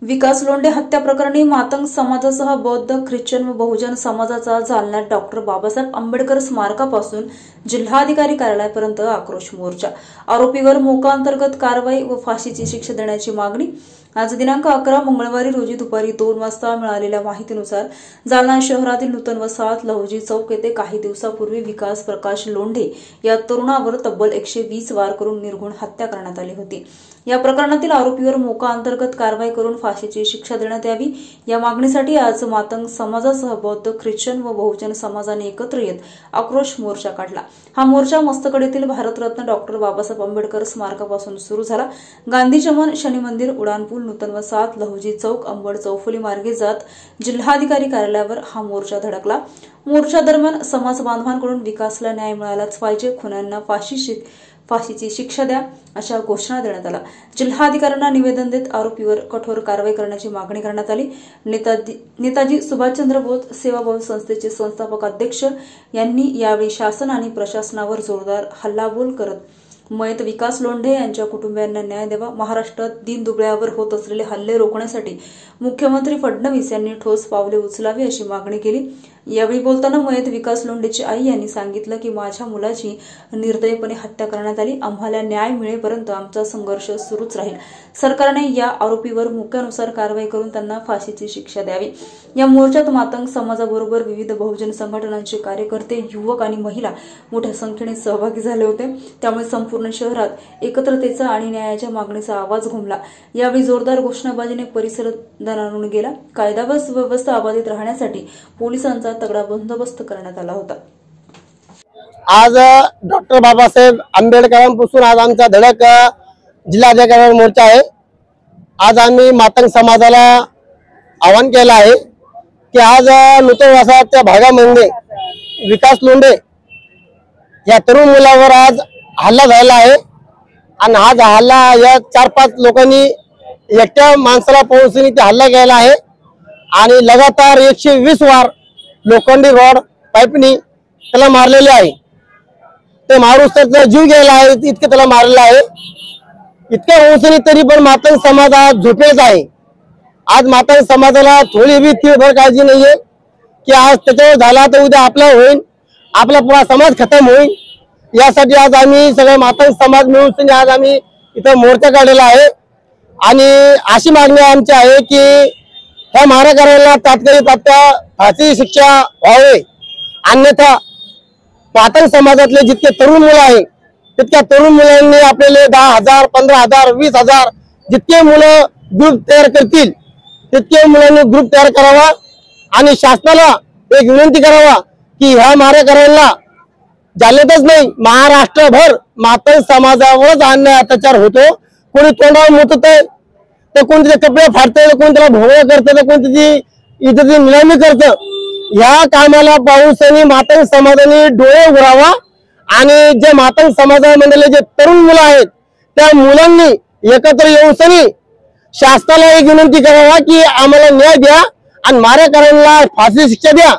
विकास लोंढे हत्या प्रकरणी मातंग समाजासह बौद्ध, ख्रिश्चन व बहुजन समाजाचा जालन्यात डॉक्टर बाबासाहेब आंबेडकर स्मारकापासून जिल्हाधिकारी कार्यालयापर्यंत आक्रोश मोर्चा। आरोपीवर मोका अंतर्गत कारवाई व फाशीची शिक्षा देण्याची मागणी। आज दिनांक 11 मंगळवारी रोजी दुपारी 2 वाजता मिळालेल्या माहितीनुसार जालना शहरातील नूतन वसाहत लहुजी चौक येथे काही दिवसापूर्वी विकास प्रकाश लोंढे या तरुणावर तब्बल 120 वार करून निर्घृण हत्या करण्यात आली होती। या प्रकरणातील आरोपीवर मोका अंतर्गत कारवाई करून फाशीची शिक्षा देण्यात यावी या मागणीसाठी आज मातंग समाजासह बौद्ध, ख्रिश्चन व बहुजन समाजाने एकत्र येत आक्रोश मोर्चा काढला। हा मोर्चा मस्तकडेतील भारतरत्न डॉक्टर बाबासाहेब आंबेडकर स्मारकापासून सुरू झाला। गांधी चमन, शनी मंदिर, उडानपूल, नूतन वसाहत लहुजी चौक, अंबड चौफुली मार्गे जात जिल्हाधिकारी कार्यालयावर हा मोर्चा धडकला। मोर्चा दरम्यान समाज बांधवांकडून विकासला न्याय मिळालाच पाहिजे, खुन्यांना फाशीची शिक्षा द्या अशा घोषणा देण्यात आल्या। जिल्हाधिकाऱ्यांना निवेदन देत आरोपीवर कठोर कारवाई करण्याची मागणी करण्यात आली। नेताजी सुभाषचंद्र बोस सेवाभावी संस्थेचे संस्थापक अध्यक्ष यांनी यावेळी शासन आणि प्रशासनावर जोरदार हल्लाबोल करत मयत विकास लोंढे यांच्या कुटुंबियांना न्याय द्यावा। महाराष्ट्रात दीनदुबळ्यावर होत असलेले हल्ले रोखण्यासाठी मुख्यमंत्री फडणवीस यांनी ठोस पावले उचलावी अशी मागणी केली। यावेळी बोलताना मयत विकास लोंढेची आई यांनी सांगितलं की माझ्या मुलाची निर्दयीपणे हत्या करण्यात आली। आम्हाला न्याय मिळेपर्यंत आमचा संघर्ष सुरूच राहील। सरकारने या आरोपीवर मुक्यानुसार कारवाई करून त्यांना फाशीची शिक्षा द्यावी। या मोर्चात मातंग समाजाबरोबर विविध बहुजन संघटनांचे कार्यकर्ते, युवक आणि महिला मोठ्या संख्येने सहभागी झाले होते। त्यामुळे संपूर्ण शहरात एकत्रतेचा आणि न्यायाच्या मागणीचा आवाज घुमला। यावेळी जोरदार घोषणाबाजीने परिसर दणाणून गेला। कायदा व सुव्यवस्था अबाधित राहण्यासाठी पोलिसांचा तगडा बंदोबस्त करण्यात आला होता। आज डॉक्टर बाबासाहेब आंबेडकरांपासून आज आमचा धडक जिल्हाधिकारी मोर्चा आहे। आज आम्ही मातंग समाजाला आवाहन केलं आहे की आज नूतन वसाहतच्या भागामध्ये विकास लोंढे या तरुण मुलावर आज हल्ला झाला आहे आणि आज हल्ला या 4-5 लोकांनी एकट्या माणसाला पोहोचून ते हल्ला केला आहे आणि लगातार 120 वार लोखंडी रॉड पाईपनी त्याला मारलेले आहे। ते मारून त्याचा जीव गेला आहे, इतके त्याला मारलेला आहे। इतक्या होऊनही तरी पण मातंग समाज आज झोपेच आहे। आज मातंग समाजाला थोडी बी तीव्र काळजी नाहीये की आज त्याच्यावर झाला तर उद्या आपला होईल, आपला पुरा समाज खतम होईल। यासाठी आज आम्ही सगळे मातंग समाज मिळून आज आम्ही इथं मोर्चा काढलेला आहे आणि अशी मागणी आमची आहे की ह्या मारेकऱ्यांना तात्काळ फाशी शिक्षा व्हावी, अन्यथा मातंग समाजातले जितके तरुण मुलं आहेत तितक्या तरुण मुलांनी आपल्याला 10,000, 15,000, 20,000 जितके मुलं ग्रुप तयार करतील तितके मुलांनी ग्रुप तयार करावा आणि शासनाला एक विनंती करावा की ह्या मारेकऱ्यांना जालन्यातच नाही महाराष्ट्रभर मातंग समाजावरच अन्याय अत्याचार होतो। कोणी तोंडावर मुततंय तर कोणी त्याचे कपडे फाडतंय, कोणी त्याला भोवळं करतं, तर कोणी त्याची इज्जतीची निलामी करतं। या कामाला पाहून मातंग समाजाने डोळे उघडावा आणि जे मातंग समाजामधले जे तरुण मुलं आहेत त्या मुलांनी एकत्र येऊन शासनाला एक विनंती करावा की आम्हाला न्याय द्या आणि मारेकऱ्यांना फाशी शिक्षा द्या,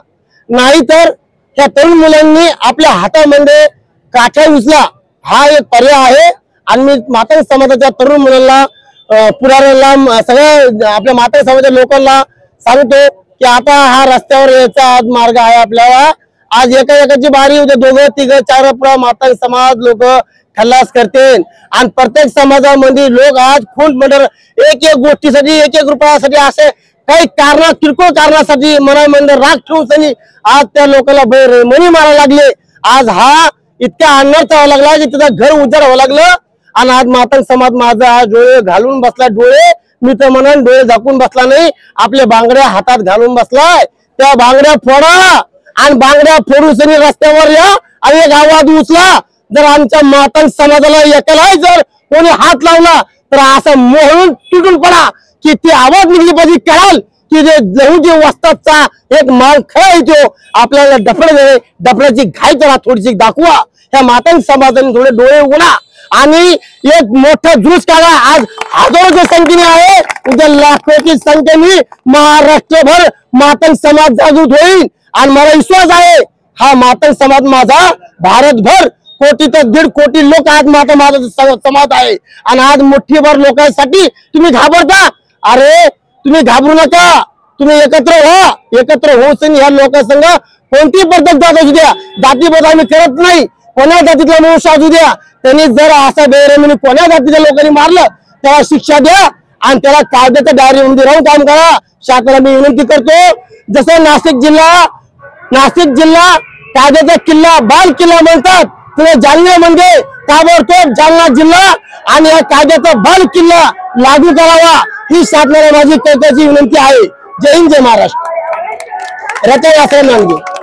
नाहीतर त्या तरुण मुलांनी आपल्या हातामध्ये काठ्या उचला हा एक पर्याय आहे। आणि मी मातंग समाजाच्या तरुण मुलांना पुढाऱ्यांना सगळ्या आपल्या मातंग समाजाच्या लोकांना सांगतो की आता हा रस्त्यावर यायचा आज मार्ग आहे आपल्याला। आज एकाची बारी उद्या 2, 3, 4 मातंग समाज लोक खल्लास करतील आणि प्रत्येक समाजामध्ये लोक आज खून मर्डर एक गोष्टीसाठी 1 रुपयासाठी असे काही किरकोळ कारणासाठी मनामध्ये राग ठेवून आज त्या लोकांना मनी मारायला लागले। आज हा इतक्या अनर्थ व्हायला लागला की त्याचं घर उजाड व्हावं लागलं आणि आज मातंग समाज माझा डोळे घालून बसला, डोळे मी तर म्हणून डोळे झाकून बसला नाही, आपल्या बांगड्या हातात घालून बसलाय। त्या बांगड्या फोडा आणि बांगड्या फोडून रस्त्यावर या आणि एक आवाज उचला। जर आमच्या मातंग समाजाला एकाला जर कोणी हात लावला तर असं मोहळून तुटून पडा की ती आवाज निघली पाहिजे, कळाल की जे लहुजी वस्तादचा एक मान खरा येतो आपल्याला डफड्याची घाई करा, थोडीशी दाखवा। ह्या मातंग समाजाने थोडे डोळे उघडा आणि एक मोठा जुलूस काढा। आज हजारोच्या संख्येने आहे, उद्या लाखोची संख्येने महाराष्ट्रभर मातंग समाज जागृत होईल आणि मला विश्वास आहे हा मातंग समाज माझा भारतभर कोटी ते 1.5 कोटी लोक आज माझा समाज आहे आणि आज मुठ्ठीभर लोकांसाठी तुम्ही घाबरता। अरे तुम्ही घाबरू नका, तुम्ही एकत्र व्हा. एकत्र होऊन ह्या लोकांसंग कोणतीही पद्धत जात असू द्या, जातीभेद आम्ही करत नाही. कोण्या जातीतला मनुष्य असू द्या, त्यांनी जर असा बेरहमीने कोण्या जातीच्या लोकांनी मारलं त्याला शिक्षा द्या आणि त्याला कायद्याच्या दायऱ्यामध्ये राहून काम करा. शासनाला मी विनंती करतो. जसं नाशिक जिल्हा कायद्याचा किल्ला, बाल किल्ला म्हणतात, तर जालन्यामध्ये ताबडतोब जालना जिल्हा आणि या कायद्याचा बाल किल्ला लागू करावा ही शासनाला माझी कळकळीची विनंती आहे. जय हिंद, जय महाराष्ट्र. रचना नांदगे.